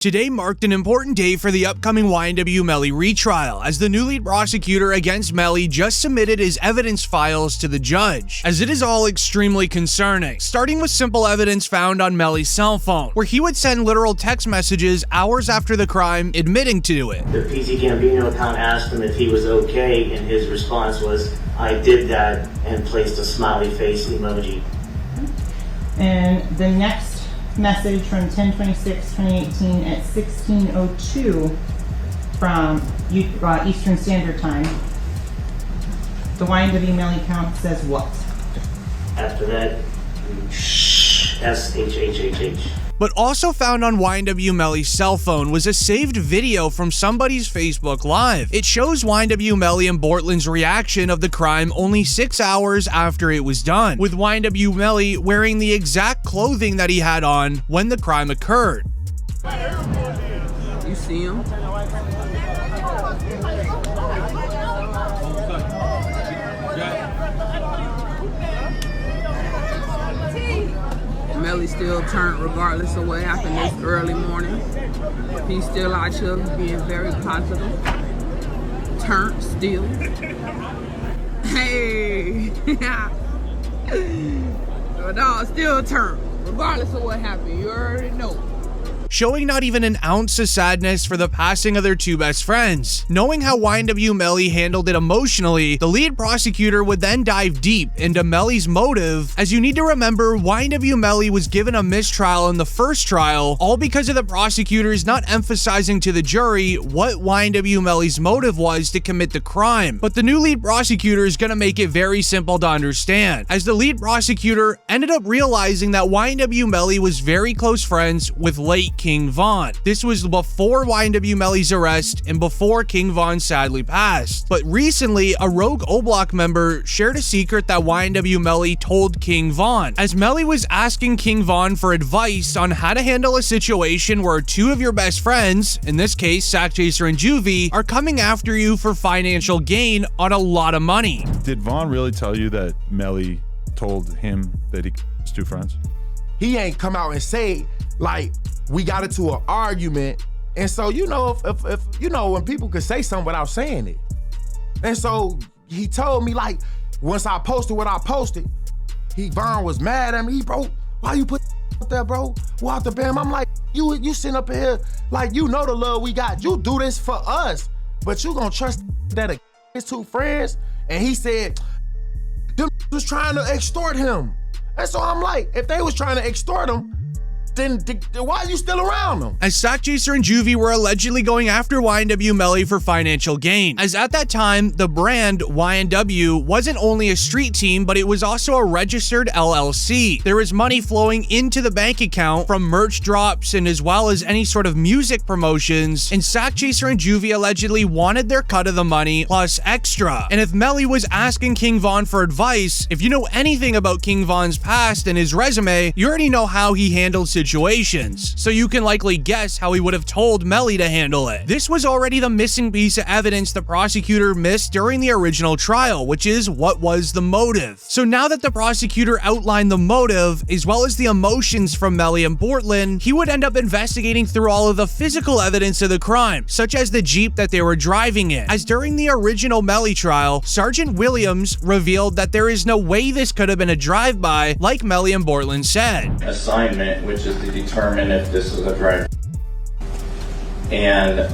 Today marked an important day for the upcoming YNW Melly retrial, as the new lead prosecutor against Melly just submitted his evidence files to the judge, as it is all extremely concerning, starting with simple evidence found on Melly's cell phone, where he would send literal text messages hours after the crime admitting to it. The PC Gambino account asked him if he was okay, and his response was, "I did that," and placed a smiley face emoji. And the next message from 10/26/2018 at 16:02 from Eastern Standard Time. The YNW Melly account says what? After that, SHHHH. But also found on YNW Melly's cell phone was a saved video from somebody's Facebook Live. It shows YNW Melly and Bortlen's reaction of the crime only 6 hours after it was done, with YNW Melly wearing the exact clothing that he had on when the crime occurred. You see him? Melly still turned regardless of what happened this early morning. He's still out here being very positive. Turned still. Hey! The dog still turned, regardless of what happened. You already know. Showing not even an ounce of sadness for the passing of their two best friends. Knowing how YNW Melly handled it emotionally, the lead prosecutor would then dive deep into Melly's motive, as you need to remember YNW Melly was given a mistrial in the first trial, all because of the prosecutors not emphasizing to the jury what YNW Melly's motive was to commit the crime. But the new lead prosecutor is going to make it very simple to understand, as the lead prosecutor ended up realizing that YNW Melly was very close friends with late King Von. This was before YNW Melly's arrest and before King Von sadly passed. But recently, a rogue O-Block member shared a secret that YNW Melly told King Von, as Melly was asking King Von for advice on how to handle a situation where two of your best friends, in this case Sack Chaser and Juvie, are coming after you for financial gain on a lot of money. Did Von really tell you that Melly told him that he was two friends? He ain't come out and say, like, we got into an argument. And so, you know, if you know, when people could say something without saying it. And so he told me, like, once I posted what I posted, Von was mad at me. He, bro, why you put there, bro? Walk the bam. I'm like, you sitting up here, like, you know the love we got. You do this for us, but you gonna trust that his two friends? And he said, them was trying to extort him. And so I'm like, if they was trying to extort him, then why are you still around them? As Sack Chaser and Juvie were allegedly going after YNW Melly for financial gain, as at that time, the brand YNW wasn't only a street team, but it was also a registered LLC. There was money flowing into the bank account from merch drops and as well as any sort of music promotions, and Sack Chaser and Juvie allegedly wanted their cut of the money plus extra. And if Melly was asking King Von for advice, if you know anything about King Von's past and his resume, you already know how he handled situations, so you can likely guess how he would have told Melly to handle it. This was already the missing piece of evidence the prosecutor missed during the original trial, which is what was the motive. So now that the prosecutor outlined the motive, as well as the emotions from Melly and Bortlen, he would end up investigating through all of the physical evidence of the crime, such as the Jeep that they were driving in, as during the original Melly trial, Sergeant Williams revealed that there is no way this could have been a drive-by, like Melly and Bortlen said. Assignment, which is to determine if this is a drive. And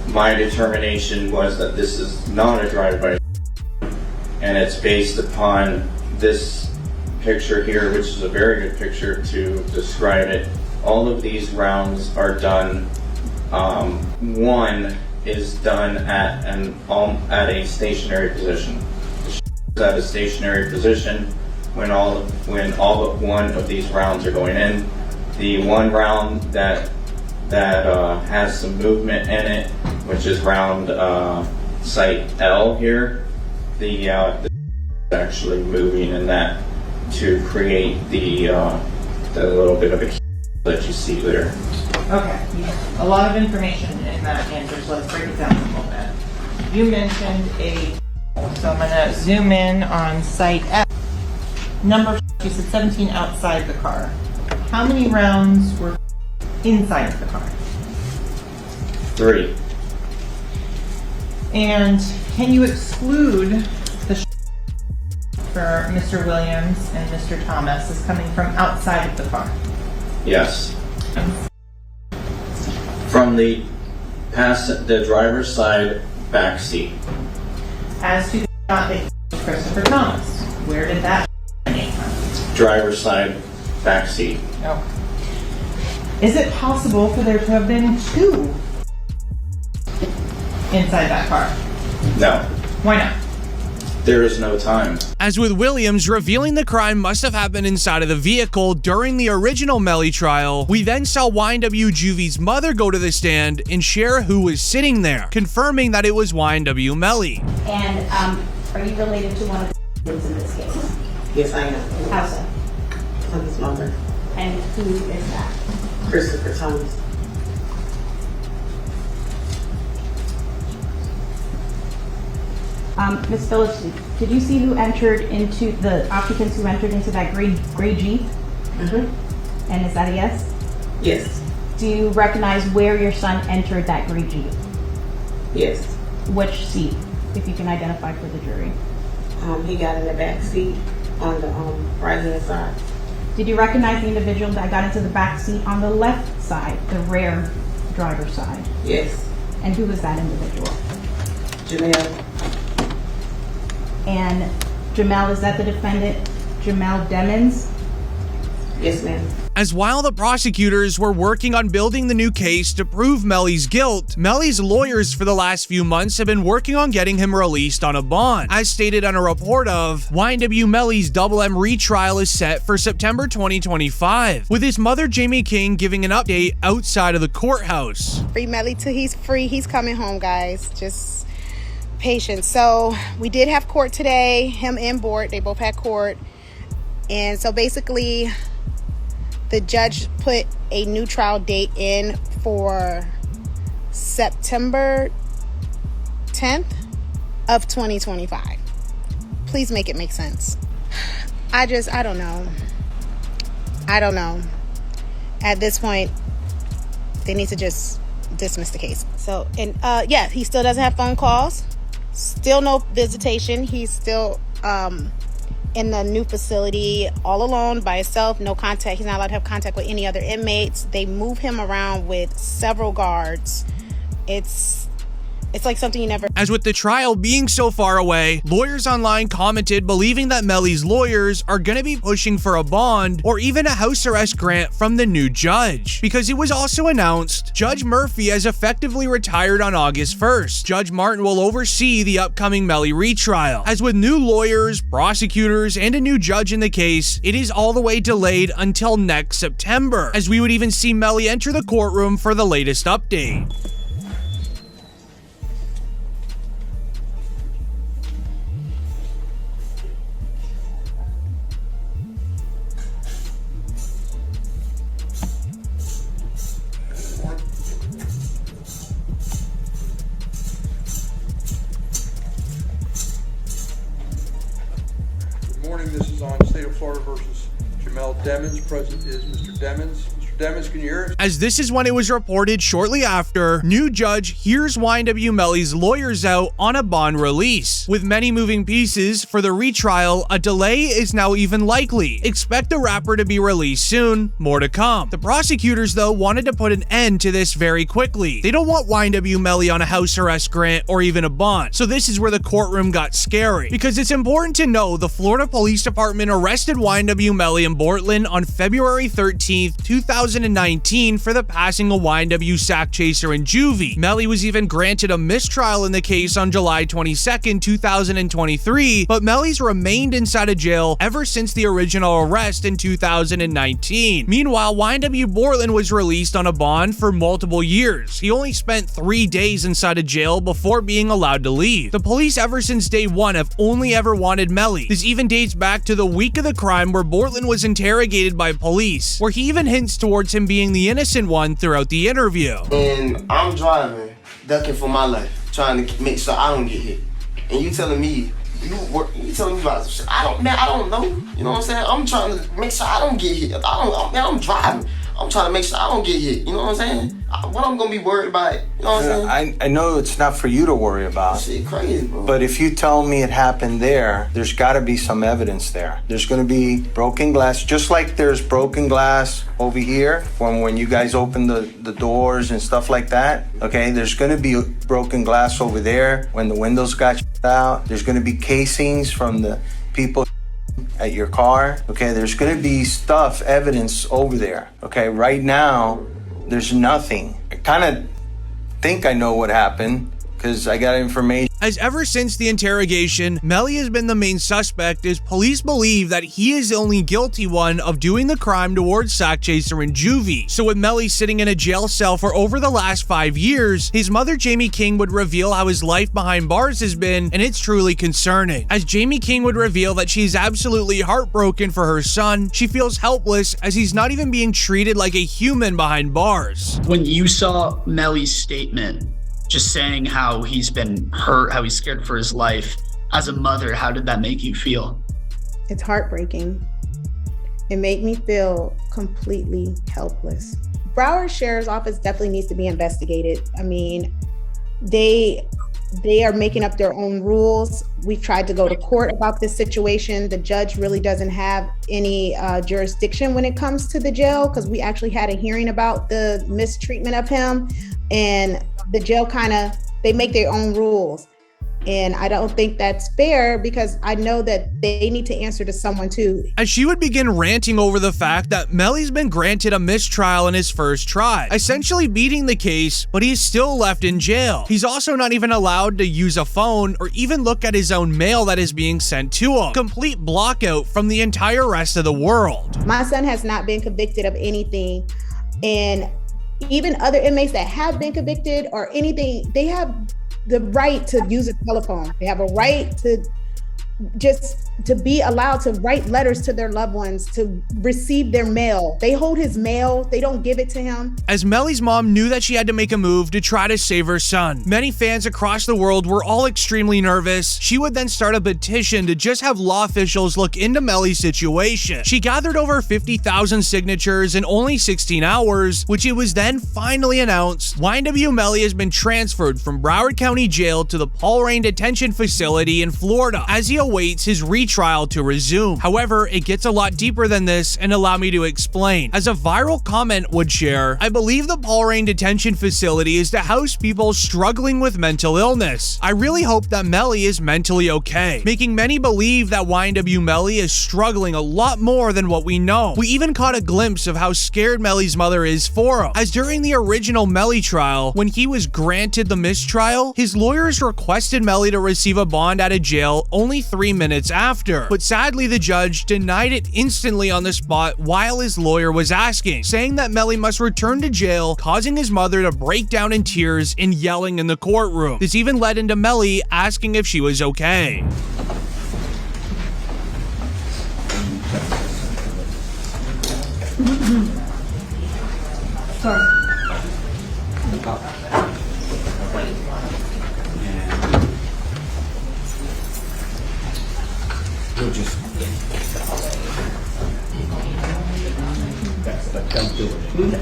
my determination was that this is not a drive-by, and it's based upon this picture here, which is a very good picture to describe it. All of these rounds are done. One is done at a stationary position. At a stationary position when all but one of these rounds are going in. The one round that has some movement in it, which is round site L here, the actually moving in that to create the little bit of a that you see there. Okay, a lot of information in that answer, so let's break it down a little bit. You mentioned so I'm gonna zoom in on site F. Number, you said 17 outside the car. How many rounds were inside of the car? 3. And can you exclude the for Mr. Williams and Mr. Thomas as coming from outside of the car? Yes. From the driver's side back seat. As to the shot that Christopher Thomas, where did that come from? Driver's side back seat. No. Is it possible for there to have been 2 inside that car? No. Why not? There is no time. As with Williams revealing the crime must have happened inside of the vehicle during the original Melly trial, we then saw YNW Juvie's mother go to the stand and share who was sitting there, confirming that it was YNW Melly. And are you related to one of the victims in this case? Yes, I am. How so? I'm his mother. And who is that? Christopher Thomas. Ms. Phillips, did you see who entered into the occupants who entered into that gray Jeep? Mm-hmm. And is that a yes? Yes. Do you recognize where your son entered that gray Jeep? Yes. Which seat, if you can identify for the jury? He got in the back seat on the right hand side. Did you recognize the individual that got into the back seat on the left side, the rear driver's side? Yes. And who was that individual? Jamel. And Jamel, is that the defendant, Jamel Demons? Yes, ma'am. As while the prosecutors were working on building the new case to prove Melly's guilt, Melly's lawyers for the last few months have been working on getting him released on a bond. As stated on a report of, YNW Melly's Double M retrial is set for September 2025, with his mother Jamie King giving an update outside of the courthouse. Free Melly till he's free. He's coming home, guys. Just patience. So we did have court today, him and Bort, they both had court. And so basically the judge put a new trial date in for September 10th of 2025. Please make it make sense. I don't know. At this point, they need to just dismiss the case. So, and yeah, he still doesn't have phone calls. Still no visitation. He's still in the new facility all alone by himself, no contact. He's not allowed to have contact with any other inmates. They move him around with several guards. It's like something you never... As with the trial being so far away, lawyers online commented believing that Melly's lawyers are going to be pushing for a bond or even a house arrest grant from the new judge. Because it was also announced Judge Murphy has effectively retired on August 1st. Judge Martin will oversee the upcoming Melly retrial. As with new lawyers, prosecutors, and a new judge in the case, it is all the way delayed until next September, as we would even see Melly enter the courtroom for the latest update. This is on State of Florida versus Jamel Demons. Present is Mr. Demons. Mr. Demons, can you hear us? As this is when it was reported shortly after, new judge hears YNW Melly's lawyers out on a bond release. With many moving pieces for the retrial, a delay is now even likely. Expect the rapper to be released soon, more to come. The prosecutors, though, wanted to put an end to this very quickly. They don't want YNW Melly on a house arrest grant or even a bond. So this is where the courtroom got scary. Because it's important to know the Florida Police Department arrested YNW Melly and Bortlen on February 13th, 2019 for the passing of YNW sack chaser in juvie. Melly was even granted a mistrial in the case on July 22nd, 2023, but Melly's remained inside of jail ever since the original arrest in 2019. Meanwhile, YNW Bortlen was released on a bond for multiple years. He only spent 3 days inside of jail before being allowed to leave. The police ever since day one have only ever wanted Melly. This even dates back to the week of the crime where Bortlen was interrogated by police, where he even hints towards him being the innocent one throughout the interview. And I'm driving, ducking for my life, trying to make sure I don't get hit. And you telling me, you telling me about shit. I don't know. You know what I'm saying? I'm trying to make sure I don't get hit. I'm driving. I'm trying to make sure I don't get hit. You know what I'm saying? What I'm gonna be worried about? You know what I'm saying? I know it's not for you to worry about. Shit crazy, bro. But if you tell me it happened there's got to be some evidence there. There's going to be broken glass, just like there's broken glass over here when you guys open the doors and stuff like that. Okay, there's going to be broken glass over there when the windows got out. There's going to be casings from the people at your car. Okay, there's going to be evidence over there. Okay, right now there's nothing. I kind of think I know what happened because I got information. As ever since the interrogation, Melly has been the main suspect, as police believe that he is the only guilty one of doing the crime towards Sack Chaser and Juvie. So with Melly sitting in a jail cell for over the last 5 years, his mother Jamie King would reveal how his life behind bars has been, and it's truly concerning. As Jamie King would reveal that she's absolutely heartbroken for her son, she feels helpless as he's not even being treated like a human behind bars. When you saw Melly's statement, just saying how he's been hurt, how he's scared for his life, as a mother, how did that make you feel? It's heartbreaking. It made me feel completely helpless. Broward Sheriff's Office definitely needs to be investigated. I mean, they are making up their own rules. We've tried to go to court about this situation. The judge really doesn't have any jurisdiction when it comes to the jail, because we actually had a hearing about the mistreatment of him, and the jail they make their own rules. And I don't think that's fair, because I know that they need to answer to someone too. As she would begin ranting over the fact that Melly's been granted a mistrial in his first try, essentially beating the case, but he's still left in jail. He's also not even allowed to use a phone or even look at his own mail that is being sent to him. Complete blockout from the entire rest of the world. My son has not been convicted of anything, and even other inmates that have been convicted or anything, they have the right to use a telephone. They have a right to be allowed to write letters to their loved ones, to receive their mail. They hold his mail, they don't give it to him. As Melly's mom knew that she had to make a move to try to save her son, many fans across the world were all extremely nervous. She would then start a petition to just have law officials look into Melly's situation. She gathered over 50,000 signatures in only 16 hours, which it was then finally announced YNW Melly has been transferred from Broward County Jail to the Paul Rain Detention Facility in Florida, as he awaits his retrial to resume. However, it gets a lot deeper than this, and allow me to explain. As a viral comment would share, I believe the Paul Rain Detention Facility is to house people struggling with mental illness. I really hope that Melly is mentally okay, making many believe that YNW Melly is struggling a lot more than what we know. We even caught a glimpse of how scared Melly's mother is for him, as during the original Melly trial, when he was granted the mistrial, his lawyers requested Melly to receive a bond at a jail only 3 minutes after, but sadly the judge denied it instantly on the spot while his lawyer was asking, saying that Melly must return to jail, causing his mother to break down in tears and yelling in the courtroom. This even led into Melly asking if she was okay. Sorry. You'll just don't do it.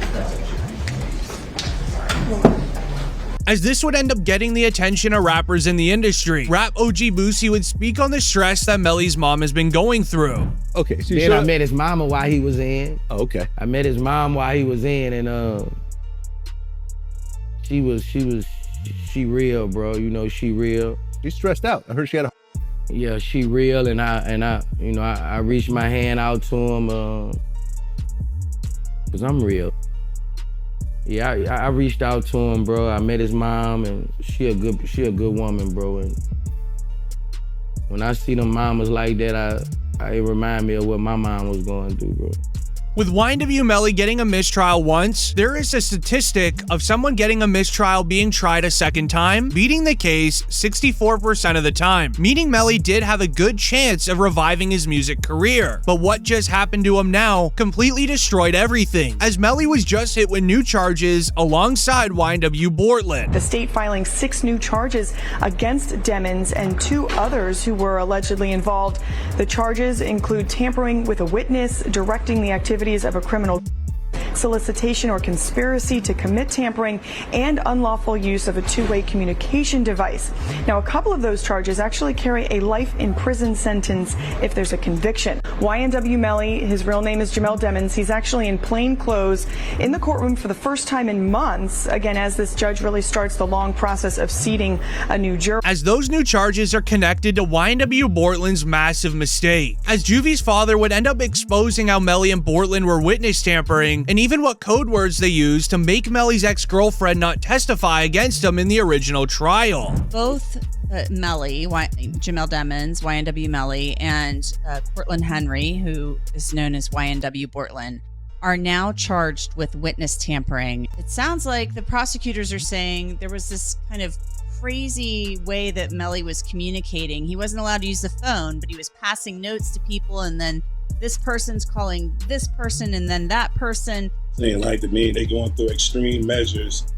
As this would end up getting the attention of rappers in the industry. Rap OG Boosie would speak on the stress that Melly's mom has been going through. Okay, so then I met his mama while he was in. Oh, okay. I met his mom while he was in, and she real, bro. You know, she real. She's stressed out. I heard she had a. Yeah, she real, and I reached my hand out to him, cause I'm real. Yeah, I reached out to him, bro. I met his mom, and she a good woman, bro. And when I see them mamas like that, it remind me of what my mom was going through, bro. With YNW Melly getting a mistrial once, there is a statistic of someone getting a mistrial being tried a second time, beating the case 64% of the time, meaning Melly did have a good chance of reviving his music career. But what just happened to him now completely destroyed everything, as Melly was just hit with new charges alongside YNW Bortlen. The state filing 6 new charges against Demons and 2 others who were allegedly involved. The charges include tampering with a witness, directing the activities of a criminal, solicitation or conspiracy to commit tampering, and unlawful use of a two-way communication device. Now, a couple of those charges actually carry a life in prison sentence if there's a conviction. YNW Melly, his real name is Jamel Demons. He's actually in plain clothes in the courtroom for the first time in months, again, as this judge really starts the long process of seating a new juror. As those new charges are connected to YNW Bortlen's massive mistake, as Juvie's father would end up exposing how Melly and Bortlen were witness tampering, and even what code words they used to make Melly's ex-girlfriend not testify against him in the original trial. Both Melly, Jamel Demons, YNW Melly, and Cortland Henry, who is known as YNW Bortlen, are now charged with witness tampering. It sounds like the prosecutors are saying there was this kind of crazy way that Melly was communicating. He wasn't allowed to use the phone, but he was passing notes to people, and then this person's calling this person, and then that person. Saying like to me, they going through extreme measures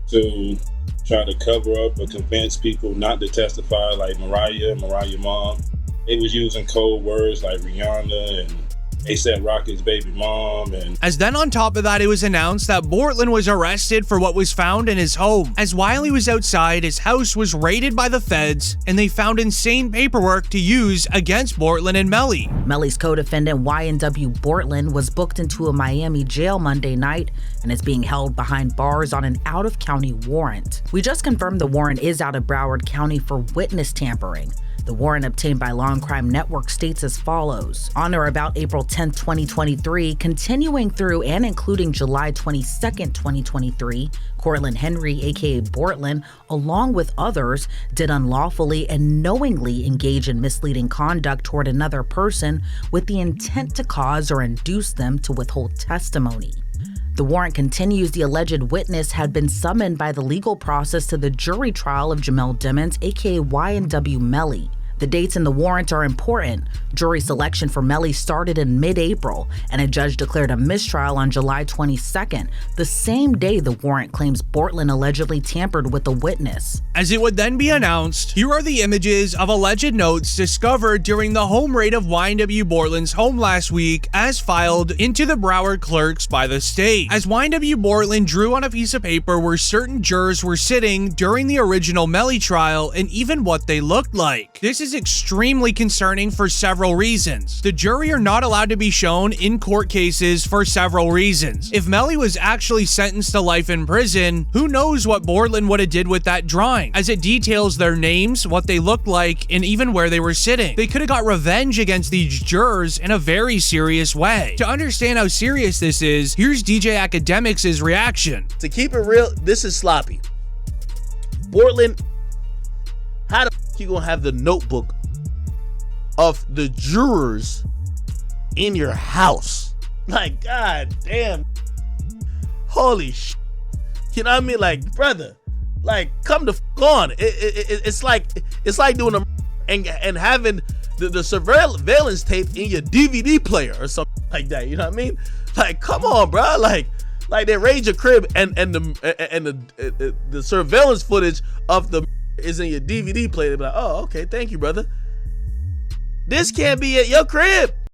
to try to cover up or convince people not to testify, like Mariah mom. They was using code words like Rihanna and A$AP Rocky's baby mom. And as then on top of that, it was announced that Bortlen was arrested for what was found in his home. As while he was outside, his house was raided by the feds, and they found insane paperwork to use against Bortlen and Melly. Melly's co-defendant YNW Bortlen was booked into a Miami jail Monday night and is being held behind bars on an out-of-county warrant. We just confirmed the warrant is out of Broward County for witness tampering. The warrant obtained by Law and Crime Network states as follows. On or about April 10, 2023, continuing through and including July 22, 2023, Cortland Henry, aka Bortlen, along with others, did unlawfully and knowingly engage in misleading conduct toward another person with the intent to cause or induce them to withhold testimony. The warrant continues the alleged witness had been summoned by the legal process to the jury trial of Jamel Demons, aka YNW Melly. The dates in the warrant are important. Jury selection for Melly started in mid-April, and a judge declared a mistrial on July 22nd, the same day the warrant claims Bortlen allegedly tampered with the witness. As it would then be announced, here are the images of alleged notes discovered during the home raid of YNW Bortlen's home last week, as filed into the Broward clerks by the state. As YNW Bortlen drew on a piece of paper where certain jurors were sitting during the original Melly trial and even what they looked like. This is extremely concerning for several reasons. The jury are not allowed to be shown in court cases for several reasons. If Melly was actually sentenced to life in prison, who knows what Bortlen would have did with that drawing, as it details their names, what they looked like, and even where they were sitting. They could have got revenge against these jurors in a very serious way. To understand how serious this is, here's DJ Academics' reaction. To keep it real, this is sloppy. Bortlen, how the you gonna have the notebook of the jurors in your house? Like, god damn, holy shit. You know what I mean? Like, brother, like, come the on. It's like doing a and having the surveillance tape in your DVD player or something like that. You know what I mean? Like, come on, bro. Like they raid your crib and the surveillance footage of the is in your DVD player. They be like, oh, okay, thank you, brother. This can't be at your crib.